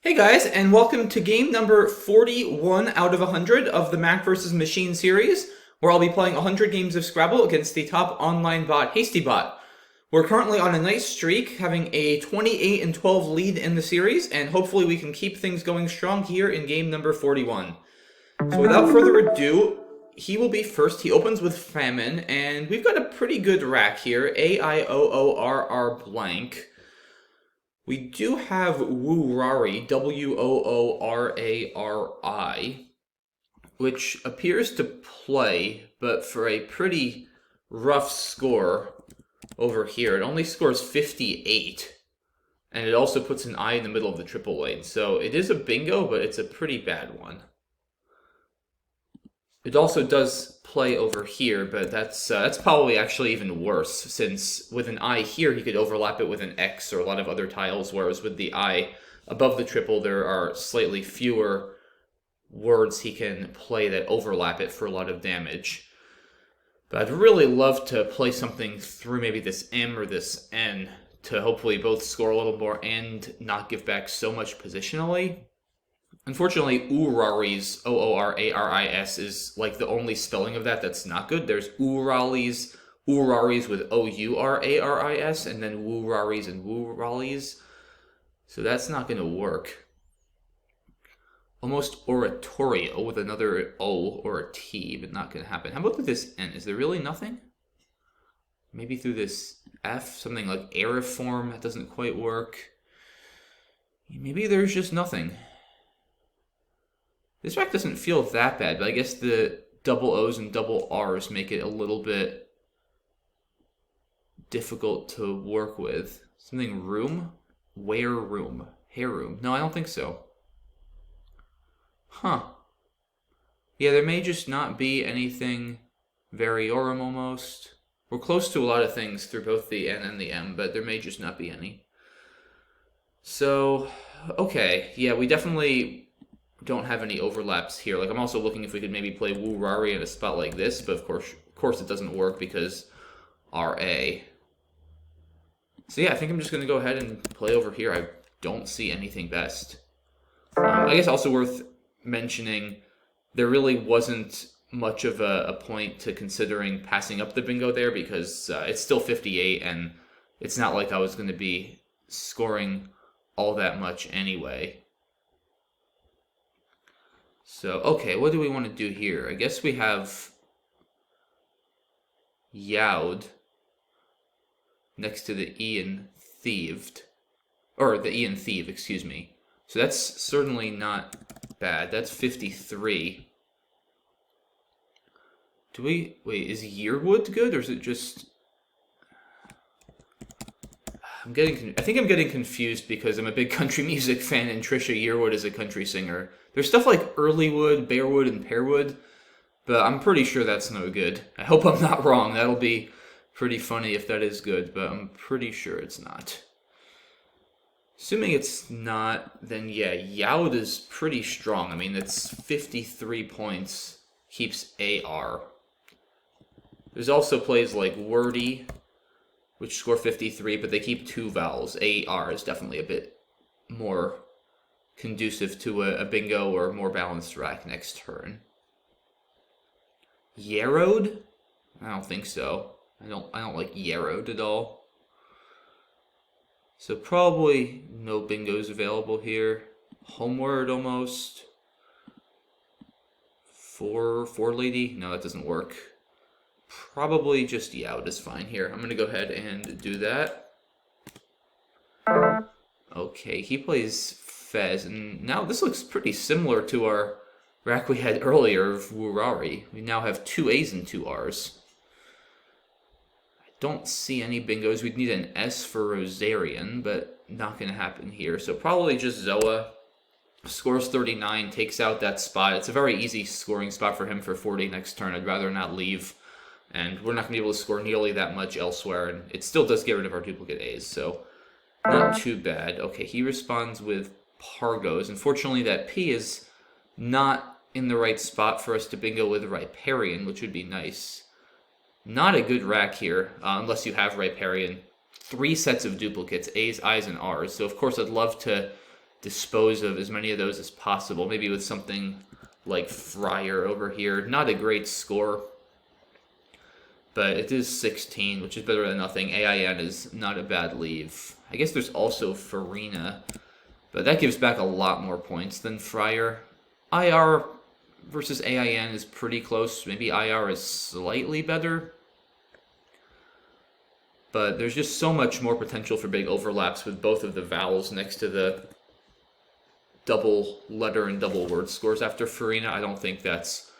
Hey guys, and welcome to game number 41 out of 100 of the Mack vs. Machine series, where I'll be playing 100 games of Scrabble against the top online bot, HastyBot. We're currently on a nice streak, having a 28 and 12 lead in the series, and hopefully we can keep things going strong here in game number 41. So without further ado, he will be first. He opens with Famine, and we've got a pretty good rack here, A-I-O-O-R-R blank. We do have Woorari, W-O-O-R-A-R-I, which appears to play, but for a pretty rough score over here. It only scores 58, and it also puts an I in the middle of the triple lane. So it is a bingo, but it's a pretty bad one. It also does play over here, but that's probably actually even worse, since with an I here, he could overlap it with an X or a lot of other tiles, whereas with the I above the triple, there are slightly fewer words he can play that overlap it for a lot of damage. But I'd really love to play something through maybe this M or this N to hopefully both score a little more and not give back so much positionally. Unfortunately, Oorari's, O-O-R-A-R-I-S, is like the only spelling of that that's not good. There's Oorali's with O-U-R-A-R-I-S, and then Woorari's and Woorali's. So that's not going to work. Almost Oratorio with another O or a T, but not going to happen. How about with this N? Is there really nothing? Maybe through this F, something like aeriform, that doesn't quite work. Maybe there's just nothing. This rack doesn't feel that bad, but I guess the double O's and double R's make it a little bit difficult to work with. Something room? Where room? Hair room? No, I don't think so. Huh. Yeah, there may just not be anything variorum almost. We're close to a lot of things through both the N and the M, but there may just not be any. So, okay. Yeah, we definitely don't have any overlaps here. Like, I'm also looking if we could maybe play Woorari in a spot like this, but of course it doesn't work because R-A. So yeah, I think I'm just going to go ahead and play over here. I don't see anything best. I guess also worth mentioning, there really wasn't much of a point to considering passing up the bingo there because it's still 58, and it's not like I was going to be scoring all that much anyway. So, okay, what do we want to do here? I guess we have Yowd next to the Ian Thieved. Or the Ian Thieve, excuse me. So that's certainly not bad. That's 53. Do we... Wait, is Yearwood good, or is it just... I think I'm getting confused because I'm a big country music fan and Trisha Yearwood is a country singer. There's stuff like Earlywood, Bearwood, and Pearwood, but I'm pretty sure that's no good. I hope I'm not wrong. That'll be pretty funny if that is good, but I'm pretty sure it's not. Assuming it's not, then yeah, Yowd is pretty strong. I mean, it's 53 points, keeps AR. There's also plays like Wordy, which score 53, but they keep 2 vowels. AR is definitely a bit more conducive to a bingo or more balanced rack next turn. Yarrowed? I don't think so. I don't like Yarrowed at all. So probably no bingos available here. Homeward almost. Four lady? No, that doesn't work. Probably just Yowd is fine here. I'm going to go ahead and do that. Okay, he plays Fez, and now this looks pretty similar to our rack we had earlier of Woorari. We now have 2 A's and 2 R's. I don't see any bingos. We'd need an S for Rosarian, but not going to happen here. So probably just Zoa. Scores 39, takes out that spot. It's a very easy scoring spot for him for 40 next turn. I'd rather not leave. And we're not going to be able to score nearly that much elsewhere. And it still does get rid of our duplicate A's, so not too bad. Okay, he responds with Pargos. Unfortunately, that P is not in the right spot for us to bingo with Riparian, which would be nice. Not a good rack here, unless you have Riparian. 3 sets of duplicates, A's, I's, and R's. So, of course, I'd love to dispose of as many of those as possible. Maybe with something like Friar over here. Not a great score, but it is 16, which is better than nothing. AIN is not a bad leave. I guess there's also Farina, but that gives back a lot more points than Friar. IR versus AIN is pretty close. Maybe IR is slightly better. But there's just so much more potential for big overlaps with both of the vowels next to the double letter and double word scores after Farina. I don't think that's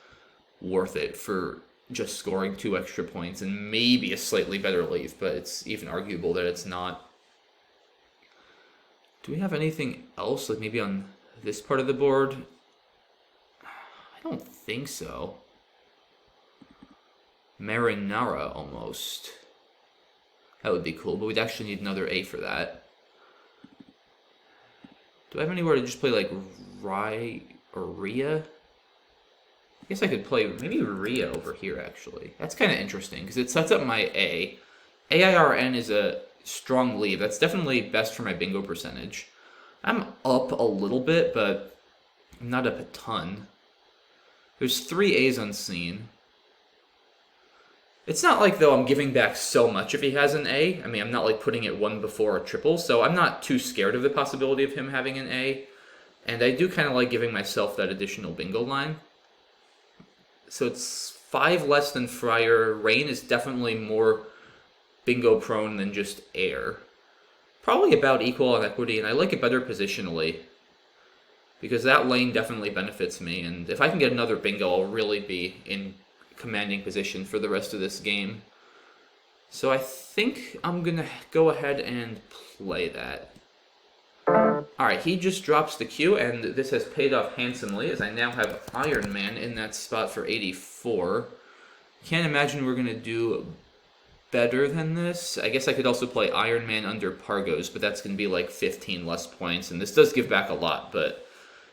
worth it for just scoring 2 extra points and maybe a slightly better leave, but it's even arguable that it's not. Do we have anything else, like maybe on this part of the board? I don't think so. Marinara, almost. That would be cool, but we'd actually need another A for that. Do I have anywhere to just play, like, Rye or Rhea? I guess I could play maybe Rhea over here, actually. That's kind of interesting, because it sets up my A. AIRN is a strong leave. That's definitely best for my bingo percentage. I'm up a little bit, but I'm not up a ton. There's 3 A's unseen. It's not like, though, I'm giving back so much if he has an A. I mean, I'm not, like, putting it one before a triple, so I'm not too scared of the possibility of him having an A. And I do kind of like giving myself that additional bingo line. So it's 5 less than Friar. Rain is definitely more bingo prone than just air. Probably about equal on equity, and I like it better positionally, because that lane definitely benefits me, and if I can get another bingo, I'll really be in commanding position for the rest of this game. So I think I'm gonna go ahead and play that. Alright, he just drops the Q, and this has paid off handsomely, as I now have Iron Man in that spot for 84. Can't imagine we're gonna do better than this. I guess I could also play Iron Man under Pargos, but that's gonna be like 15 less points, and this does give back a lot, but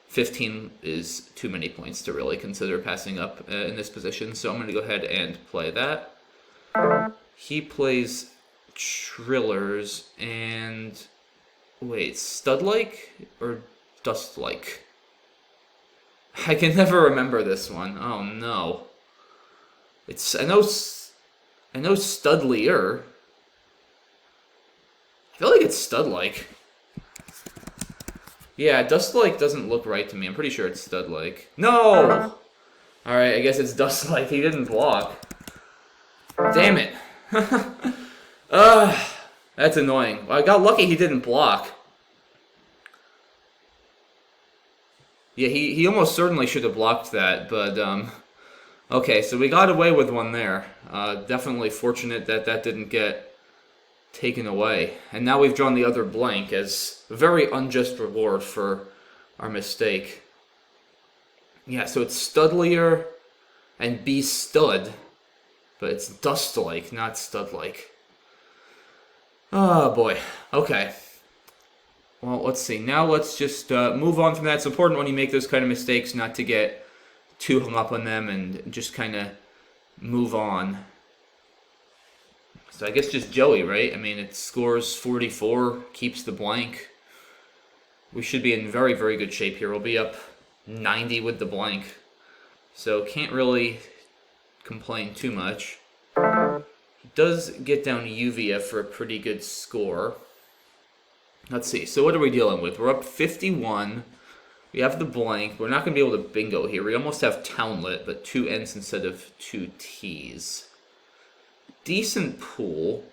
15 is too many points to really consider passing up in this position, so I'm going to go ahead and play that. He plays Trillers and... wait, Studlike or Dustlike? I can never remember this one. Oh no. It's I know Studlier. I feel like it's Studlike. Yeah, Dustlike doesn't look right to me. I'm pretty sure it's Studlike. No! Alright, I guess it's Dustlike. He didn't block. Damn it. That's annoying. Well, I got lucky he didn't block. Yeah, he almost certainly should have blocked that, but, okay, so we got away with one there. Definitely fortunate that that didn't get taken away. And now we've drawn the other blank as a very unjust reward for our mistake. Yeah, so it's Studlier and B Stud, but it's Dustlike, not Studlike. Oh boy. Okay. Well, let's see. Now let's just move on from that. It's important when you make those kind of mistakes not to get too hung up on them and just kind of move on. So I guess just Joey, right? I mean, it scores 44, keeps the blank. We should be in very, very good shape here. We'll be up 90 with the blank. So can't really complain too much. He does get down Uvia for a pretty good score. Let's see. So what are we dealing with? We're up 51. We have the blank. We're not going to be able to bingo here. We almost have Townlet, but 2 N's instead of 2 T's. Decent pool.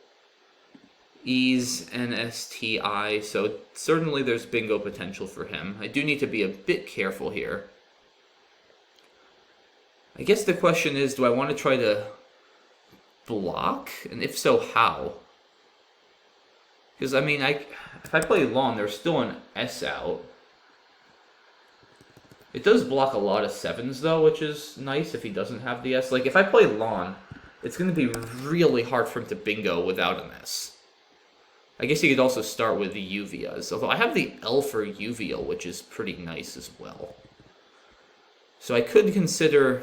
E's, NSTI, so certainly there's bingo potential for him. I do need to be a bit careful here. I guess the question is, do I want to try to block? And if so, how? Because, I mean, if I play Lawn, there's still an S out. It does block a lot of 7s, though, which is nice if he doesn't have the S. Like, if I play Lawn, it's going to be really hard for him to bingo without an S. I guess you could also start with the Uvias, although I have the L for Uvial, which is pretty nice as well. So I could consider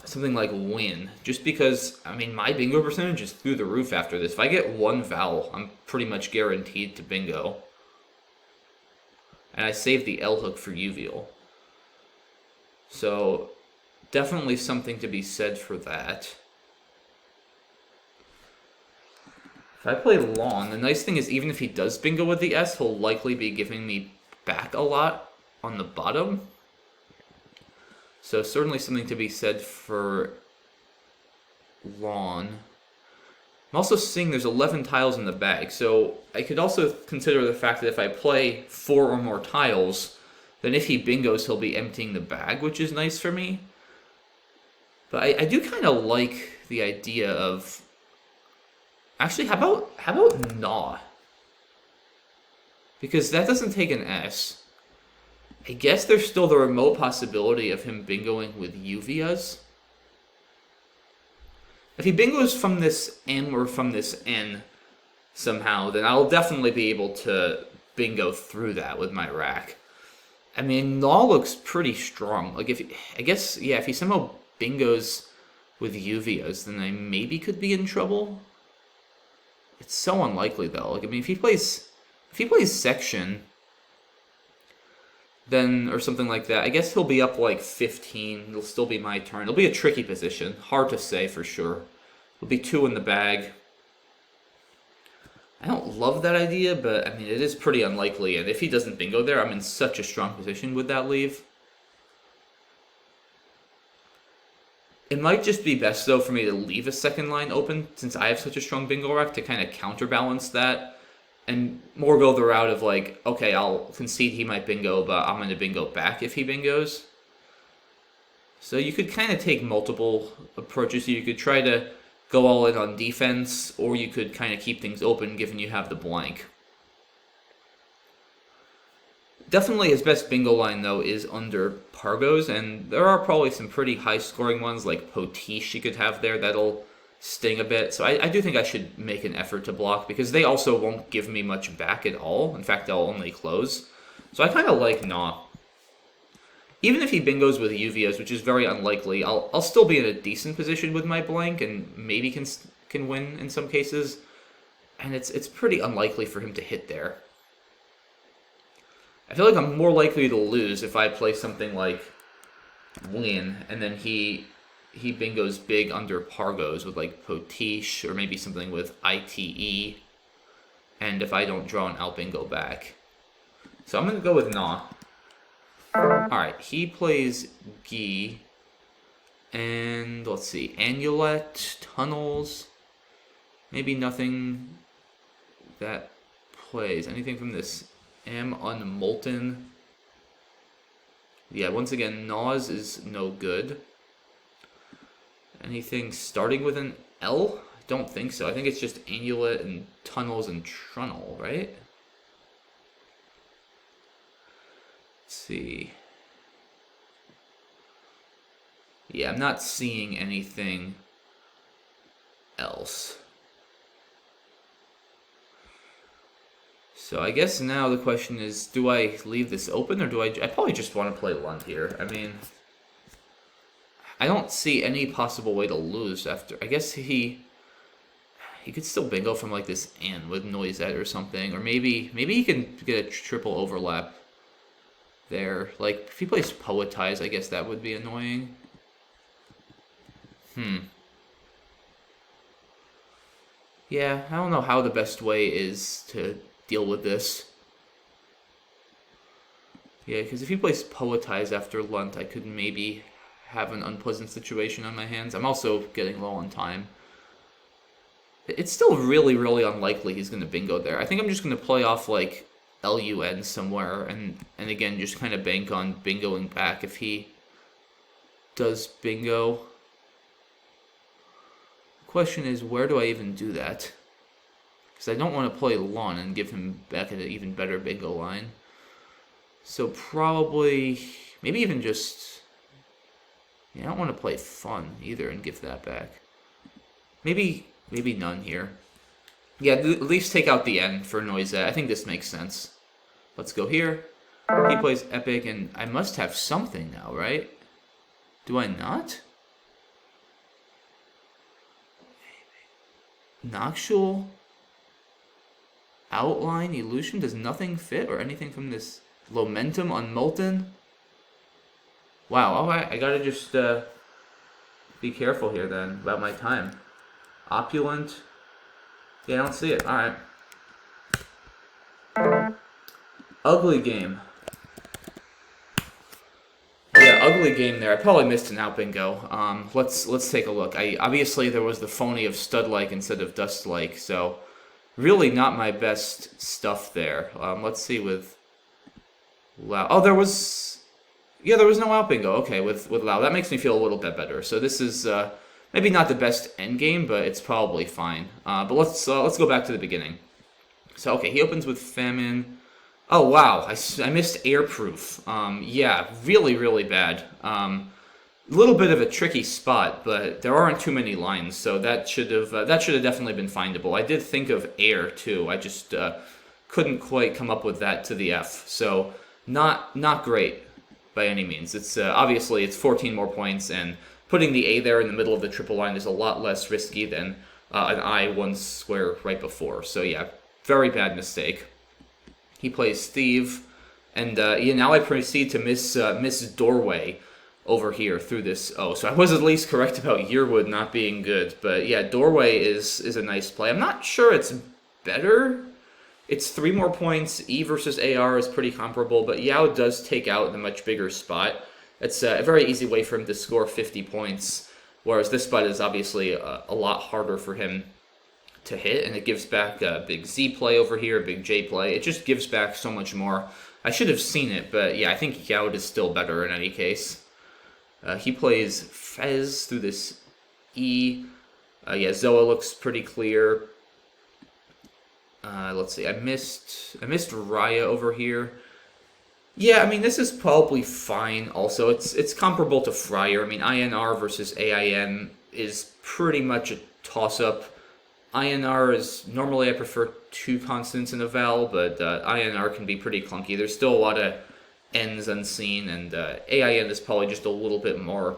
something like Win, just because, I mean, my bingo percentage is through the roof after this. If I get 1 vowel, I'm pretty much guaranteed to bingo. and I saved the L hook for uvial. So definitely something to be said for that. If I play lawn, the nice thing is even if he does bingo with the S, he'll likely be giving me back a lot on the bottom. So certainly something to be said for lawn. I'm also seeing there's 11 tiles in the bag, so I could also consider the fact that if I play 4 or more tiles, then if he bingos, he'll be emptying the bag, which is nice for me. But I do kind of like the idea of... Actually, how about Gnaw? Because that doesn't take an S. I guess there's still the remote possibility of him bingoing with Uvias. If he bingos from this M or from this N somehow, then I'll definitely be able to bingo through that with my rack. I mean, Gnaw looks pretty strong. Like, if he somehow bingos with Uvias, then I maybe could be in trouble. It's so unlikely though. Like, I mean, if he plays section, then, or something like that, I guess he'll be up like 15. It'll still be my turn. It'll be a tricky position. Hard to say for sure. It'll be 2 in the bag. I don't love that idea, but I mean, it is pretty unlikely. And if he doesn't bingo there, I'm in such a strong position with that leave. It might just be best, though, for me to leave a second line open, since I have such a strong bingo rack, to kind of counterbalance that, and more go the route of, like, okay, I'll concede he might bingo, but I'm going to bingo back if he bingos. So you could kind of take multiple approaches. You could try to go all in on defense, or you could kind of keep things open, given you have the blank. Definitely his best bingo line, though, is under Pargos, and there are probably some pretty high-scoring ones, like Potiche you could have there that'll sting a bit. So I do think I should make an effort to block, because they also won't give me much back at all. In fact, they'll only close. So I kind of like Gnaw. Even if he bingos with Uvias, which is very unlikely, I'll still be in a decent position with my blank, and maybe can win in some cases. And it's pretty unlikely for him to hit there. I feel like I'm more likely to lose if I play something like win, and then he bingos big under Pargos with like Potiche, or maybe something with ITE, and if I don't draw an out bingo back. So I'm going to go with Gnaw. Alright, he plays Guy, and let's see, Amulet, Tunnels, maybe nothing that plays. Anything from this M Unmolten. Yeah, once again, Gnaws is no good. Anything starting with an L? I don't think so. I think it's just Amulet and Tunnels and Trunnel, right? Let's see. Yeah, I'm not seeing anything else. So I guess now the question is, do I leave this open, or do I probably just want to play Lund here. I mean, I don't see any possible way to lose after. I guess he could still bingo from like this N with Noisette or something, or maybe he can get a triple overlap there. Like, if he plays Poetize, I guess that would be annoying. Yeah, I don't know how the best way is to deal with this. Yeah, because if he plays Poetize after Lunt, I could maybe have an unpleasant situation on my hands. I'm also getting low on time. It's still really, really unlikely he's going to bingo there. I think I'm just going to play off like LUN somewhere, and again, just kind of bank on bingoing back if he does bingo. The question is, where do I even do that? Because I don't want to play Lon and give him back an even better bingo line. So probably, maybe even just, yeah, I don't want to play Fun either and give that back. Maybe none here. Yeah, at least take out the N for Noisette. I think this makes sense. Let's go here. He plays Epic, and I must have something now, right? Do I not? Noctual Outline Illusion? Does nothing fit or anything from this Momentum on Molten? Wow, alright, I gotta just be careful here then about my time. Opulent? Yeah, I don't see it. Alright. Ugly game. Yeah, ugly game there. I probably missed an out bingo. Let's take a look. Obviously there was the phony of stud-like instead of dust-like, so really not my best stuff there. Let's see with Lao. Oh, there was no out bingo. Okay, with Lao, that makes me feel a little bit better. So this is maybe not the best end game, but it's probably fine. But let's go back to the beginning. So okay, he opens with famine. Oh wow, I missed airproof. Yeah, really bad. A little bit of a tricky spot, but there aren't too many lines, so that should have definitely been findable. I did think of air too. I just couldn't quite come up with that to the F. So not great by any means. It's obviously it's 14 more points, and putting the A there in the middle of the triple line is a lot less risky than an I one square right before. So yeah, very bad mistake. He plays Thief, and yeah, now I proceed to miss Doorway over here through this O. So I was at least correct about Yearwood not being good, but yeah, Doorway is a nice play. I'm not sure it's better. It's 3 more points. E versus AR is pretty comparable, but Yao does take out the much bigger spot. It's a very easy way for him to score 50 points, whereas this spot is obviously a lot harder for him to hit, and it gives back a big Z play over here, a big J play. It just gives back so much more. I should have seen it, but yeah, I think Yao is still better in any case. He plays Fez through this E. Yeah, Zoa looks pretty clear. Let's see, I missed Raya over here. Yeah, I mean, this is probably fine also. It's comparable to Fryer. I mean, INR versus AIN is pretty much a toss-up. INR is, normally I prefer 2 constants in a vowel, but INR can be pretty clunky. There's still a lot of N's unseen, and AIN is probably just a little bit more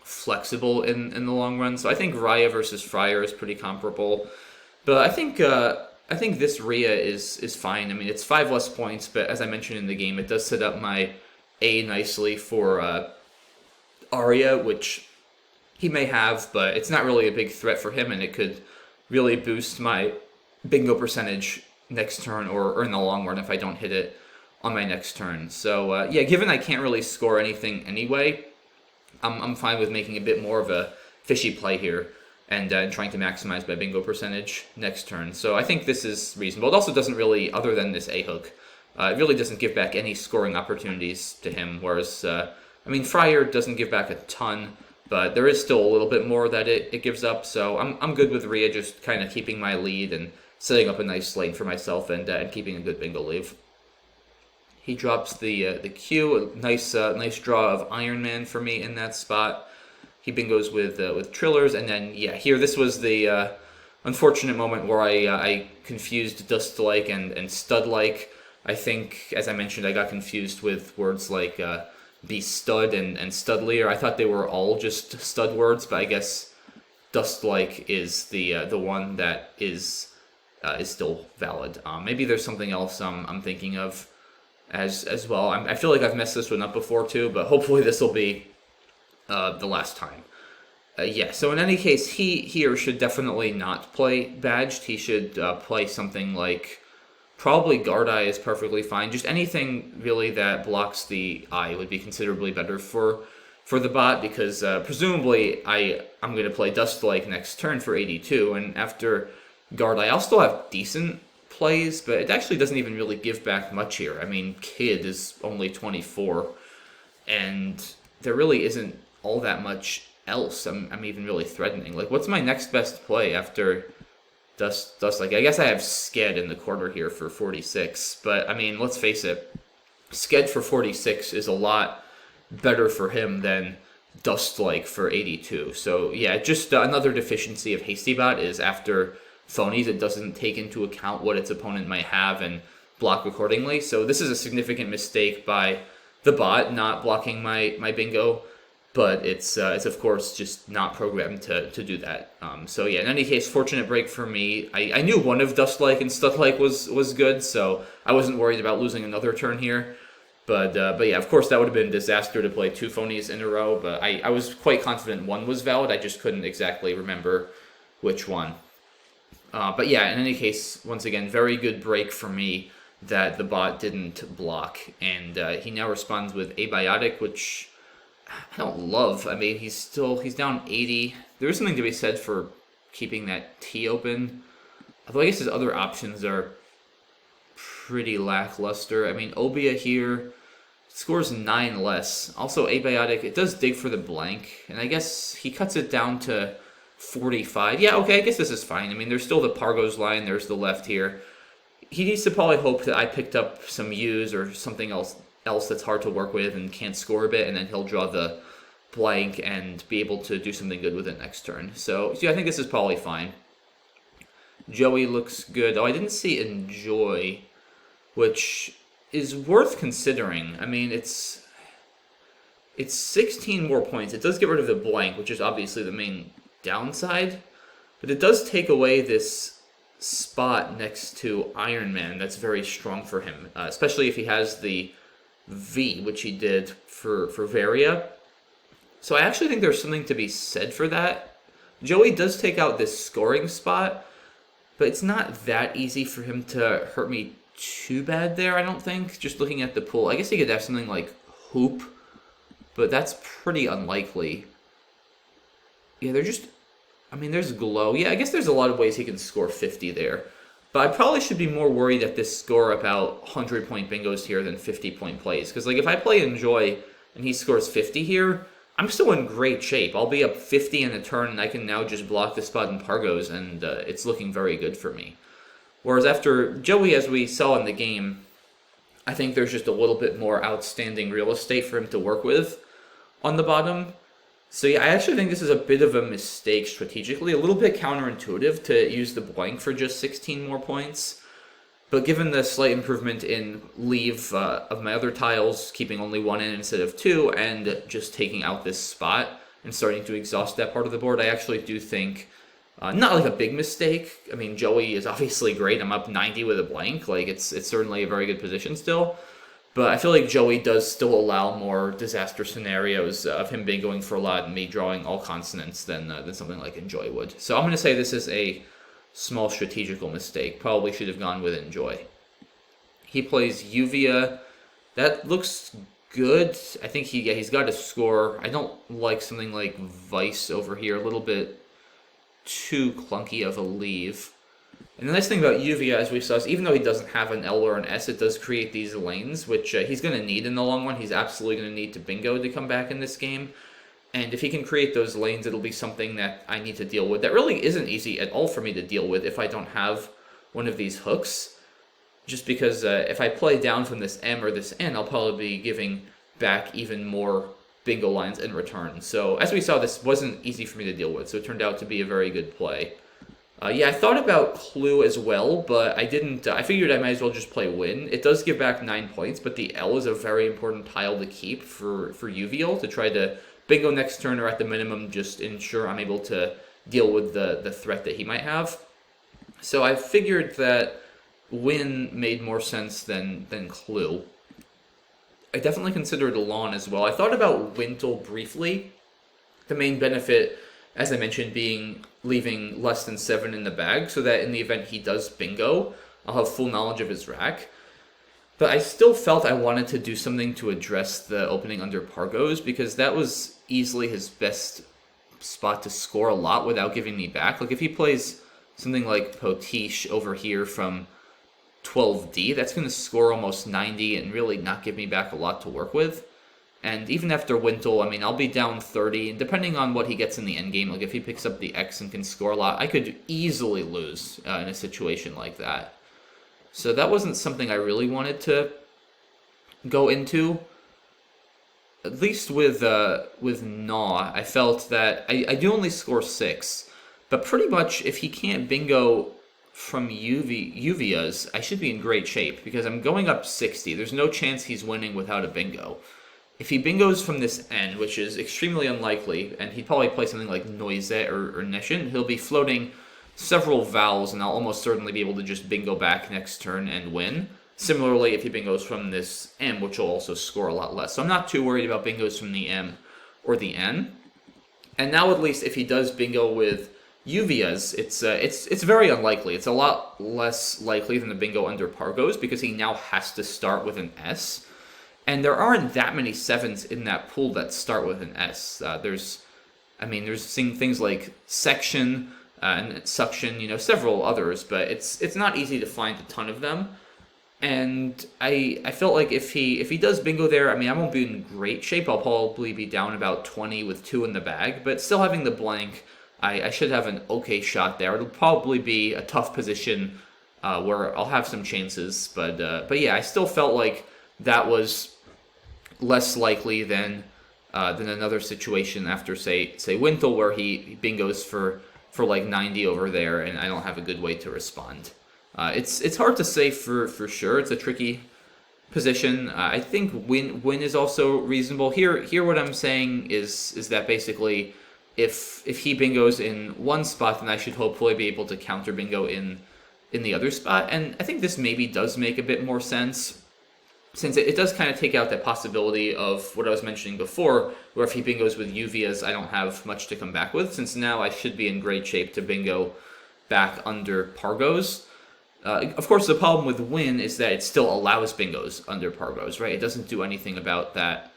flexible in the long run. So I think Raya versus Fryer is pretty comparable. But I think this Rhea is fine. I mean, it's 5 less points, but as I mentioned in the game, it does set up my A nicely for Arya, which he may have, but it's not really a big threat for him, and it could really boost my bingo percentage next turn or in the long run if I don't hit it on my next turn. So yeah, given I can't really score anything anyway, I'm fine with making a bit more of a fishy play here and trying to maximize my bingo percentage next turn. So I think this is reasonable. It also doesn't really, other than this A-hook, it really doesn't give back any scoring opportunities to him, whereas, I mean, Fryer doesn't give back a ton, but there is still a little bit more that it gives up, so I'm good with Rhea just kind of keeping my lead and setting up a nice lane for myself and keeping a good bingo lead. He drops the Q, a nice draw of Iron Man for me in that spot. He bingos with Trillers, and then yeah, here this was the unfortunate moment where I confused Dust-like and Stud-like. I think, as I mentioned, I got confused with words like be stud and studlier. I thought they were all just stud words, but I guess Dust-like is the one that is still valid. Maybe there's something else I'm thinking of as well. I feel like I've messed this one up before too, but hopefully this will be the last time. Yeah, so in any case, he here should definitely not play badged. He should play something like, probably Guard Eye is perfectly fine. Just anything really that blocks the eye would be considerably better for the bot, because presumably I'm going to play Dust-like next turn for 82, and after Guard Eye I'll still have decent plays, but it actually doesn't even really give back much here. I mean, Kid is only 24, and there really isn't all that much else I'm even really threatening. Like, what's my next best play after Dust-like? I guess I have Sked in the corner here for 46, but I mean, let's face it, Sked for 46 is a lot better for him than Dust-like for 82. So yeah, just another deficiency of HastyBot is after phonies, it doesn't take into account what its opponent might have and block accordingly. So this is a significant mistake by the bot not blocking my bingo, but it's of course just not programmed to do that. So yeah, in any case, fortunate break for me. I knew one of Dust-like and Stud-like was good, so I wasn't worried about losing another turn here. But yeah, of course, that would have been a disaster to play 2 phonies in a row. But I was quite confident one was valid. I just couldn't exactly remember which one. But yeah, in any case, once again, very good break for me that the bot didn't block. And he now responds with Abiotic, which I don't love. I mean, he's down 80. There is something to be said for keeping that T open. Although I guess his other options are pretty lackluster. I mean, Obia here scores 9 less. Also, Abiotic, it does dig for the blank. And I guess he cuts it down to 45. Yeah, okay, I guess this is fine. I mean, there's still the Pargos line. There's the left here. He needs to probably hope that I picked up some U's or something else that's hard to work with and can't score a bit, and then he'll draw the blank and be able to do something good with it next turn. So yeah, I think this is probably fine. Joey looks good. Oh, I didn't see Enjoy, which is worth considering. I mean, it's 16 more points. It does get rid of the blank, which is obviously the main downside, but it does take away this spot next to Iron Man that's very strong for him, especially if he has the V, which he did for Varia. So I actually think there's something to be said for that. Joey does take out this scoring spot, but it's not that easy for him to hurt me too bad there, I don't think. Just looking at the pool, I guess he could have something like Hoop, but that's pretty unlikely. Yeah, they're just... I mean, there's Glow. Yeah, I guess there's a lot of ways he can score 50 there. But I probably should be more worried at this score about 100-point bingos here than 50-point plays. Because, like, if I play Enjoy and he scores 50 here, I'm still in great shape. I'll be up 50 in a turn, and I can now just block the spot in Pargos, and it's looking very good for me. Whereas after Joey, as we saw in the game, I think there's just a little bit more outstanding real estate for him to work with on the bottom. So yeah, I actually think this is a bit of a mistake strategically, a little bit counterintuitive to use the blank for just 16 more points. But given the slight improvement in leave of my other tiles, keeping only 1 in instead of 2, and just taking out this spot and starting to exhaust that part of the board, I actually do think, not like a big mistake. I mean, Joey is obviously great. I'm up 90 with a blank. Like, it's certainly a very good position still. But I feel like Joey does still allow more disaster scenarios of him bingoing for a lot and me drawing all consonants than something like Enjoy would. So I'm going to say this is a small strategical mistake. Probably should have gone with Enjoy. He plays Uvia. That looks good. I think he's got a score. I don't like something like Vice over here. A little bit too clunky of a leave. And the nice thing about Uvia, as we saw, is even though he doesn't have an L or an S, it does create these lanes, which he's going to need in the long run. He's absolutely going to need to bingo to come back in this game. And if he can create those lanes, it'll be something that I need to deal with. That really isn't easy at all for me to deal with if I don't have one of these hooks. Just because if I play down from this M or this N, I'll probably be giving back even more bingo lines in return. So as we saw, this wasn't easy for me to deal with, so it turned out to be a very good play. Yeah, I thought about Clue as well, but I didn't. I figured I might as well just play Win. It does give back 9 points, but the L is a very important tile to keep for Uvial to try to bingo next turn, or at the minimum just ensure I'm able to deal with the threat that he might have. So I figured that Win made more sense than Clue. I definitely considered Lawn as well. I thought about Wintle briefly. The main benefit, as I mentioned, being leaving less than 7 in the bag, so that in the event he does bingo, I'll have full knowledge of his rack. But I still felt I wanted to do something to address the opening under Pargos, because that was easily his best spot to score a lot without giving me back. Like, if he plays something like Potiche over here from 12D, that's going to score almost 90 and really not give me back a lot to work with. And even after Wintle, I mean, I'll be down 30, and depending on what he gets in the endgame, like if he picks up the X and can score a lot, I could easily lose in a situation like that. So that wasn't something I really wanted to go into. At least with Gnaw, I felt that I do only score 6, but pretty much if he can't bingo from Uvia's, I should be in great shape, because I'm going up 60. There's no chance he's winning without a bingo. If he bingos from this end, which is extremely unlikely, and he'd probably play something like Noisette or Neshin, he'll be floating several vowels, and I'll almost certainly be able to just bingo back next turn and win. Similarly, if he bingos from this M, which will also score a lot less. So I'm not too worried about bingos from the M or the N. And now at least if he does bingo with Uvias, it's very unlikely. It's a lot less likely than the bingo under Pargos because he now has to start with an S. And there aren't that many 7s in that pool that start with an S. There's things like section and suction, several others, but it's not easy to find a ton of them. And I felt like if he does bingo there, I won't be in great shape. I'll probably be down about 20 with 2 in the bag, but still having the blank, I should have an okay shot there. It'll probably be a tough position where I'll have some chances, but yeah, I still felt like that was less likely than another situation after say Wintle where he bingos for like 90 over there, and I don't have a good way to respond. It's hard to say for sure. It's a tricky position. I think win is also reasonable. Here what I'm saying is that basically if he bingos in one spot, then I should hopefully be able to counter bingo in the other spot. And I think this maybe does make a bit more sense, since it does kind of take out that possibility of what I was mentioning before, where if he bingos with Uvias, I don't have much to come back with, since now I should be in great shape to bingo back under Pargos. Of course, the problem with win is that it still allows bingos under Pargos, right? It doesn't do anything about that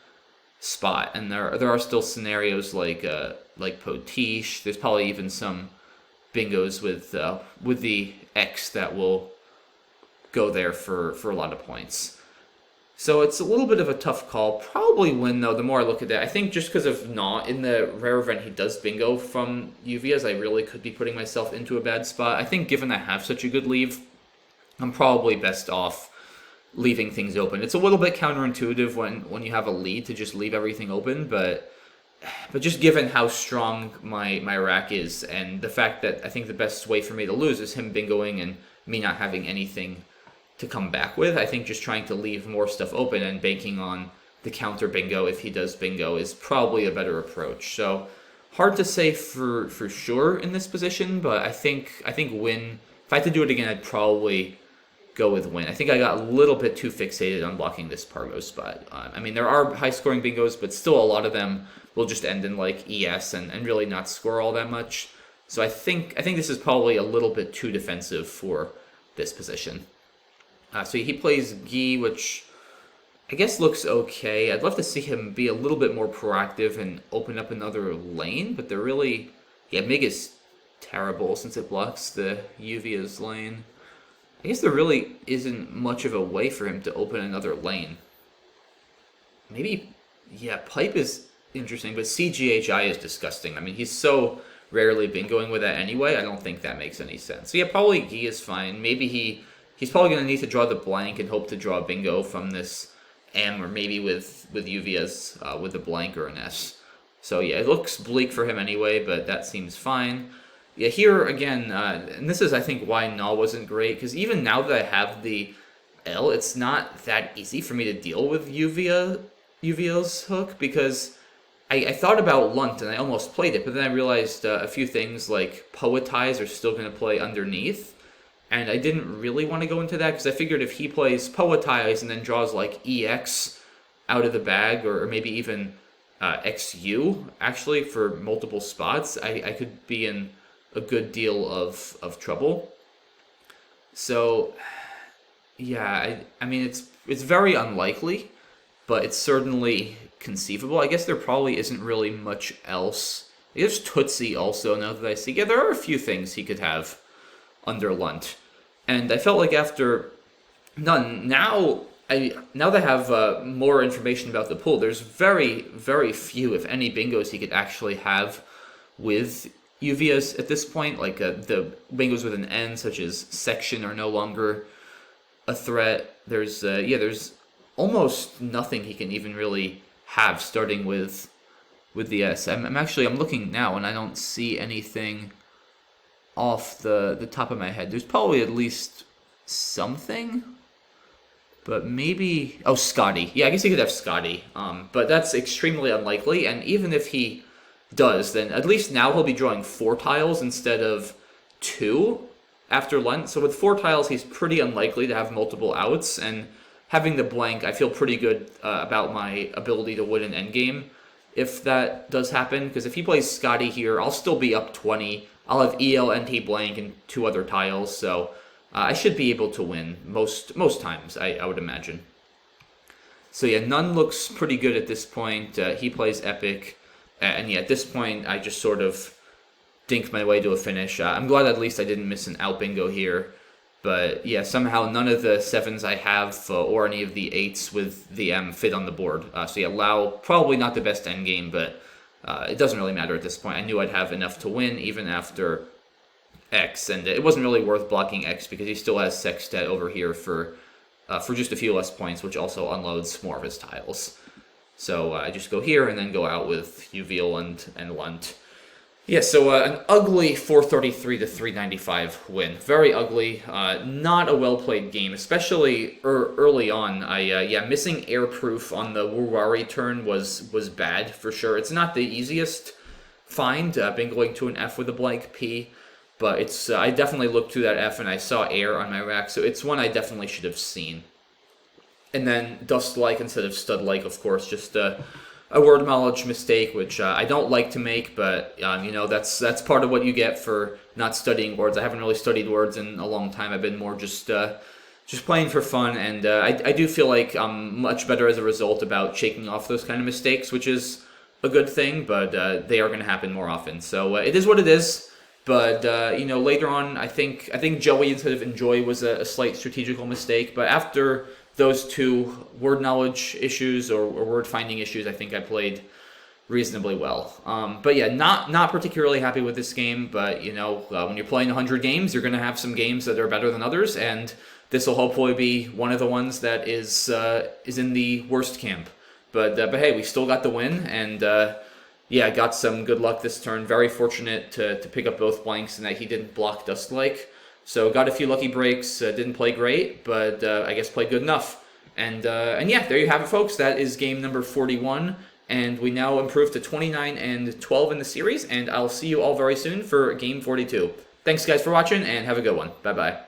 spot, and there are still scenarios like Potiche. There's probably even some bingos with the X that will go there for a lot of points. So it's a little bit of a tough call. Probably win, though, the more I look at that. I think just because of not in the rare event he does bingo from Uvias, I really could be putting myself into a bad spot. I think given I have such a good leave, I'm probably best off leaving things open. It's a little bit counterintuitive when you have a lead to just leave everything open, but just given how strong my rack is, and the fact that I think the best way for me to lose is him bingoing and me not having anything to come back with, I think just trying to leave more stuff open and banking on the counter bingo if he does bingo is probably a better approach. So hard to say for sure in this position, but I think win. If I had to do it again, I'd probably go with win. I think I got a little bit too fixated on blocking this Pargo spot. There are high scoring bingos, but still a lot of them will just end in like ES and really not score all that much. So I think this is probably a little bit too defensive for this position. So he plays Guy, which I guess looks okay. I'd love to see him be a little bit more proactive and open up another lane, but they're really... Yeah, Mig is terrible since it blocks the Uvia's lane. I guess there really isn't much of a way for him to open another lane. Maybe... Yeah, Pipe is interesting, but CGHI is disgusting. He's so rarely bingoing with that anyway, I don't think that makes any sense. So yeah, probably Guy is fine. Maybe he's probably going to need to draw the blank and hope to draw bingo from this M, or maybe with Uvias with a blank or an S. So yeah, it looks bleak for him anyway, but that seems fine. Yeah, here again, and this is I think why Null wasn't great, because even now that I have the L, it's not that easy for me to deal with Uvia's hook, because I thought about Lunt and I almost played it, but then I realized a few things like Poetize are still going to play underneath. And I didn't really want to go into that because I figured if he plays Poetize and then draws like EX out of the bag, or maybe even XU actually for multiple spots, I could be in a good deal of trouble. So yeah, it's very unlikely, but it's certainly conceivable. I guess there probably isn't really much else. There's Tootsie also, now that I see. Yeah, there are a few things he could have under Lunt. And I felt like after none, now that I have more information about the pool, there's very, very few, if any, bingos he could actually have with Uvias at this point. Like the bingos with an N, such as Section, are no longer a threat. There's almost nothing he can even really have starting with the S. I'm looking now and I don't see anything off the top of my head. There's probably at least something, but maybe... Oh, Scotty. Yeah, I guess he could have Scotty, but that's extremely unlikely, and even if he does, then at least now he'll be drawing 4 tiles instead of 2, after Lent. So with 4 tiles, he's pretty unlikely to have multiple outs, and having the blank, I feel pretty good about my ability to win an endgame if that does happen, because if he plays Scotty here, I'll still be up 20. I'll have EL, NT blank, and 2 other tiles, so I should be able to win most times, I would imagine. So yeah, none looks pretty good at this point. He plays Epic, and yeah, at this point, I just sort of dink my way to a finish. I'm glad at least I didn't miss an out bingo here. But yeah, somehow none of the 7s I have or any of the 8s with the M fit on the board. So yeah, Lau, probably not the best endgame, but it doesn't really matter at this point. I knew I'd have enough to win even after X, and it wasn't really worth blocking X because he still has Sextet over here for just a few less points, which also unloads more of his tiles. So I just go here and then go out with Uveal and Lunt. Yeah, so an ugly 433 to 395 win. Very ugly. Not a well-played game, especially early on. Missing airproof on the Wurwari turn was bad for sure. It's not the easiest find, bingoing to an F with a blank P, but it's I definitely looked through that F and I saw air on my rack, so it's one I definitely should have seen. And then Dust-like instead of Stud-like, of course, just a word knowledge mistake, which I don't like to make, but that's part of what you get for not studying words. I haven't really studied words in a long time. I've been more just playing for fun, and I do feel like I'm much better as a result about shaking off those kind of mistakes, which is a good thing, but they are going to happen more often. So it is what it is. But later on, I think Joey instead of Enjoy was a slight strategical mistake, but after those 2 word knowledge issues or word finding issues, I think I played reasonably well. But yeah, not particularly happy with this game, but when you're playing 100 games, you're going to have some games that are better than others, and this will hopefully be one of the ones that is in the worst camp. But hey, we still got the win, and got some good luck this turn. Very fortunate to pick up both blanks and that he didn't block Dust-like. So got a few lucky breaks, didn't play great, but I guess played good enough. And yeah, there you have it, folks. That is game number 41, and we now improve to 29 and 12 in the series, and I'll see you all very soon for game 42. Thanks, guys, for watching, and have a good one. Bye-bye.